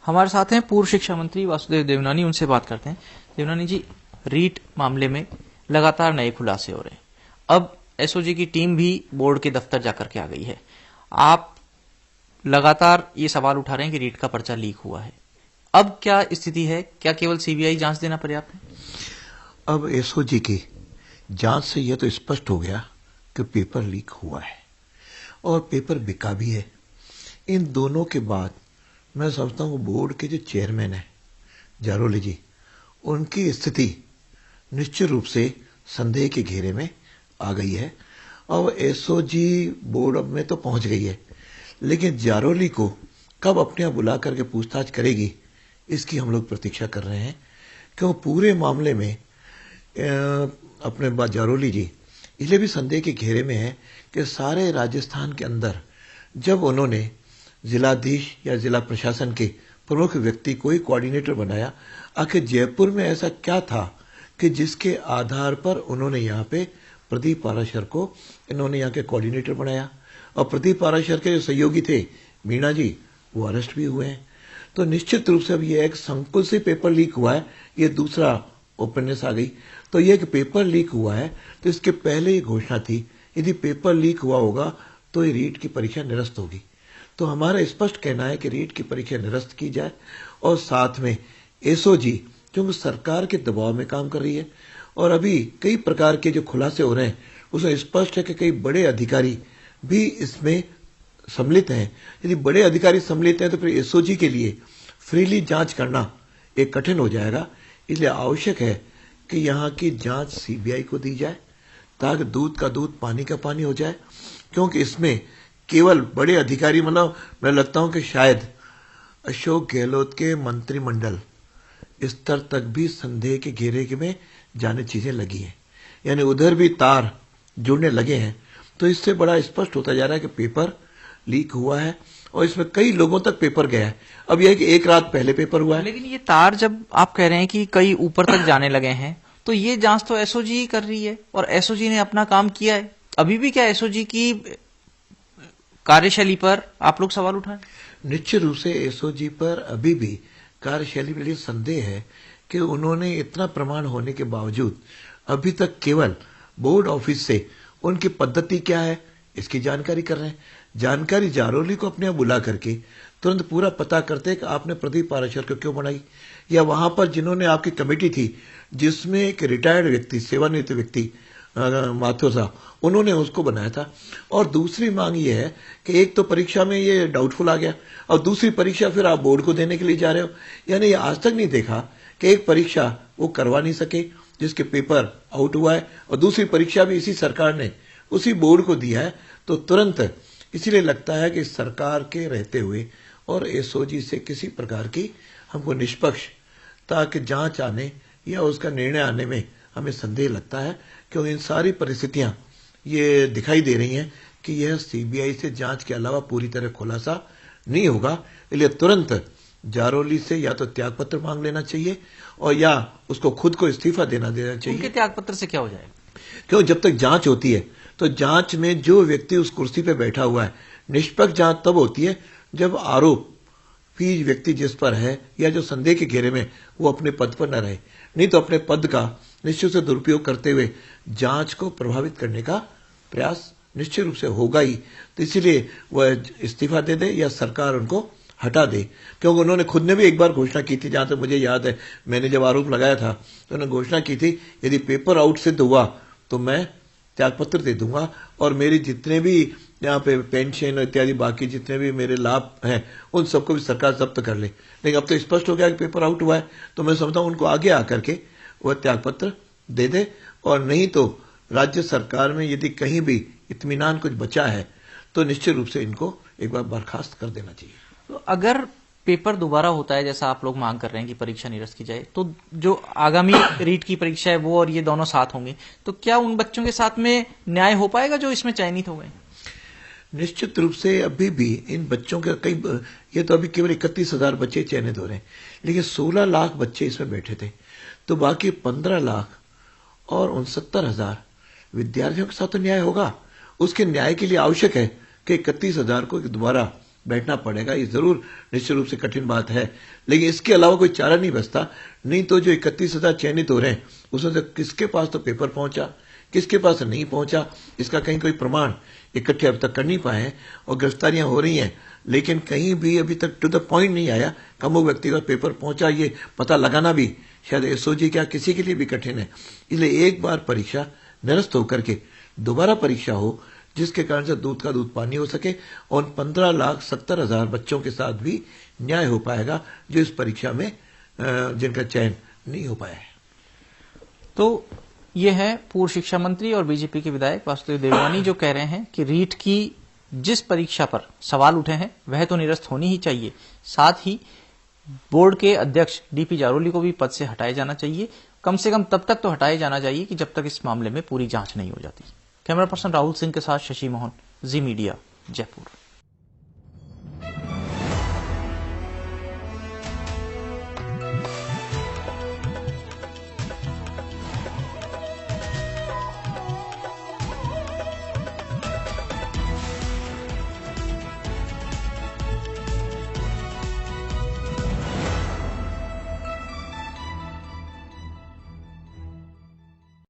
हमारे साथ हैं पूर्व शिक्षा मंत्री वासुदेव देवनानी, उनसे बात करते हैं। देवनानी जी, रीट मामले में लगातार नए खुलासे हो रहे हैं। अब एसओजी की टीम भी बोर्ड के दफ्तर जाकर के आ गई है। आप लगातार ये सवाल उठा रहे हैं कि रीट का पर्चा लीक हुआ है। अब क्या स्थिति है? क्या केवल सीबीआई जांच देना पर्याप्त है? अब एसओजी की जांच से यह तो स्पष्ट हो गया कि पेपर लीक हुआ है और पेपर बिका भी है। इन दोनों के बाद मैं समझता हूं बोर्ड के जो चेयरमैन है जारोली जी, उनकी स्थिति निश्चित रूप से संदेह के घेरे में आ गई है। और एसओजी बोर्ड अब में तो पहुंच गई है, लेकिन जारोली को कब अपने यहाँ बुला करके पूछताछ करेगी, इसकी हम लोग प्रतीक्षा कर रहे हैं। क्यों पूरे मामले में अपने जारोली जी इसलिए भी संदेह के घेरे में है कि सारे राजस्थान के अंदर जब उन्होंने जिलाधीश या जिला प्रशासन के प्रमुख व्यक्ति कोई कोऑर्डिनेटर बनाया, आखिर जयपुर में ऐसा क्या था कि जिसके आधार पर उन्होंने यहाँ पे प्रदीप पाराशर को इन्होंने यहाँ के कोऑर्डिनेटर बनाया। और प्रदीप पाराशर के जो सहयोगी थे मीणा जी, वो अरेस्ट भी हुए हैं। तो निश्चित रूप से अब ये एक संकुल से पेपर लीक हुआ है, ये दूसरा ओपननेस आ गई। तो ये कि पेपर लीक हुआ है, तो इसके पहले ही घोषणा थी यदि पेपर लीक हुआ होगा तो ये रीट की परीक्षा निरस्त होगी। तो हमारा स्पष्ट कहना है कि रीट की परीक्षा निरस्त की जाए और साथ में एसओजी जो सरकार के दबाव में काम कर रही है और अभी कई प्रकार के जो खुलासे हो रहे हैं उसमें स्पष्ट है कि कई बड़े अधिकारी भी इसमें सम्मिलित हैं। यदि बड़े अधिकारी सम्मिलित हैं तो फिर एसओजी के लिए फ्रीली जांच करना एक कठिन हो जाएगा। इसलिए आवश्यक है कि यहाँ की जांच सीबीआई को दी जाए ताकि दूध का दूध पानी का पानी हो जाए। क्योंकि इसमें केवल बड़े अधिकारी, मतलब मैं लगता हूं कि शायद अशोक गहलोत के मंत्रिमंडल स्तर तक भी संदेह के घेरे में जाने चीजें लगी हैं, यानी उधर भी तार जुड़ने लगे हैं। तो इससे बड़ा स्पष्ट होता जा रहा है कि पेपर लीक हुआ है और इसमें कई लोगों तक पेपर गया है। अब यह है कि एक रात पहले पेपर हुआ है। लेकिन ये तार जब आप कह रहे हैं कि कई ऊपर तक जाने लगे हैं, तो ये जांच तो एसओजी ही कर रही है और एसओजी ने अपना काम किया है। अभी भी क्या एसओजी की कार्यशैली पर आप लोग सवाल उठाएं? निश्चित रूप से एसओजी पर अभी भी कार्यशैली में संदेह है कि उन्होंने इतना प्रमाण होने के बावजूद अभी तक केवल बोर्ड ऑफिस से उनकी पद्धति क्या है इसकी जानकारी कर रहे हैं। जानकारी जारोली को अपने यहाँ बुला करके तुरंत पूरा पता करते हैं कि आपने प्रदीप पाराशर को क्यों बनाई, या वहां पर जिन्होंने आपकी कमेटी थी जिसमें एक रिटायर्ड व्यक्ति, सेवानिवृत्त व्यक्ति माथुर साहब, उन्होंने उसको बनाया था। और दूसरी मांग ये है कि एक तो परीक्षा में ये डाउटफुल आ गया और दूसरी परीक्षा फिर आप बोर्ड को देने के लिए जा रहे हो। यानी ये आज तक नहीं देखा कि एक परीक्षा वो करवा नहीं सके जिसके पेपर आउट हुआ है और दूसरी परीक्षा भी इसी सरकार ने उसी बोर्ड को दिया है। तो तुरंत इसीलिए लगता है कि सरकार के रहते हुए और एसओजी से किसी प्रकार की हमको निष्पक्ष ताकि जांच आने या उसका निर्णय आने में हमें संदेह लगता है। क्योंकि इन सारी परिस्थितियां ये दिखाई दे रही हैं कि यह सीबीआई से जांच के अलावा पूरी तरह खुलासा नहीं होगा। इसलिए तुरंत जारोली से या तो त्यागपत्र मांग लेना चाहिए और या उसको खुद को इस्तीफा देना चाहिए। उनके त्यागपत्र से क्या हो जाएगा? क्यों जब तक जांच होती है तो जांच में जो व्यक्ति उस कुर्सी पे बैठा हुआ है, निष्पक्ष जांच तब होती है जब आरोपी व्यक्ति जिस पर है या जो संदेह के घेरे में वो अपने पद पर न रहे। नहीं तो अपने पद का निश्चित से दुरुपयोग करते हुए जांच को प्रभावित करने का प्रयास निश्चित रूप से होगा ही। तो इसीलिए वह इस्तीफा दे दे या सरकार उनको हटा दे। क्योंकि उन्होंने खुद ने भी एक बार घोषणा की थी, जहां तक मुझे याद है, मैंने जब आरोप लगाया था तो उन्होंने घोषणा की थी यदि पेपर आउट सिद्ध हुआ तो मैं त्यागपत्र दे दूंगा और मेरी जितने भी यहाँ पे पेंशन इत्यादि बाकी जितने भी मेरे लाभ हैं उन सबको भी सरकार जब्त कर ले। लेकिन अब तो स्पष्ट हो गया कि पेपर आउट हुआ है, तो मैं समझता हूं उनको आगे आकर के वह त्यागपत्र दे दे। और नहीं तो राज्य सरकार में यदि कहीं भी इत्मीनान कुछ बचा है तो निश्चित रूप से इनको एक बार बर्खास्त कर देना चाहिए। तो अगर पेपर दोबारा होता है जैसा आप लोग मांग कर रहे हैं कि परीक्षा निरस्त की जाए, तो जो आगामी रीट की परीक्षा है वो और ये दोनों साथ होंगे, तो क्या उन बच्चों के साथ में न्याय हो पाएगा जो इसमें चयनित हो गए? निश्चित रूप से अभी भी इन बच्चों के कई, ये तो अभी केवल 31,000 बच्चे चयनित हो रहे हैं, लेकिन 16 लाख बच्चे इसमें बैठे थे। तो बाकी 15 लाख और 69,000 विद्यार्थियों के साथ तो न्याय होगा। उसके न्याय के लिए आवश्यक है कि 31,000 को दोबारा बैठना पड़ेगा। ये जरूर निश्चित रूप से कठिन बात है, लेकिन इसके अलावा कोई चारा नहीं बचता। नहीं तो जो 31,000 चयनित हो रहे हैं उसमें से किसके पास तो पेपर पहुंचा, किसके पास नहीं पहुंचा, इसका कहीं कोई प्रमाण इकट्ठे अब तक कर नहीं पाए हैं। और गिरफ्तारियां हो रही हैं, लेकिन कहीं भी अभी तक टू द पॉइंट नहीं आया कम वो व्यक्ति का पेपर पहुंचा। ये पता लगाना भी शायद एसओजी क्या किसी के लिए भी कठिन है। इसलिए एक बार परीक्षा निरस्त होकर के दोबारा परीक्षा हो, जिसके कारण से दूध का दूध पानी हो सके और 15,70,000 बच्चों के साथ भी न्याय हो पाएगा जो इस परीक्षा में जिनका चयन नहीं हो पाया है। तो ये है पूर्व शिक्षा मंत्री और बीजेपी के विधायक वासुदेव देवनानी जो कह रहे हैं कि रीट की जिस परीक्षा पर सवाल उठे हैं वह तो निरस्त होनी ही चाहिए, साथ ही बोर्ड के अध्यक्ष डीपी जारोली को भी पद से हटाया जाना चाहिए। कम से कम तब तक तो हटाया जाना चाहिए कि जब तक इस मामले में पूरी जांच नहीं हो जाती। कैमरा पर्सन राहुल सिंह के साथ शशि मोहन, जी मीडिया, जयपुर।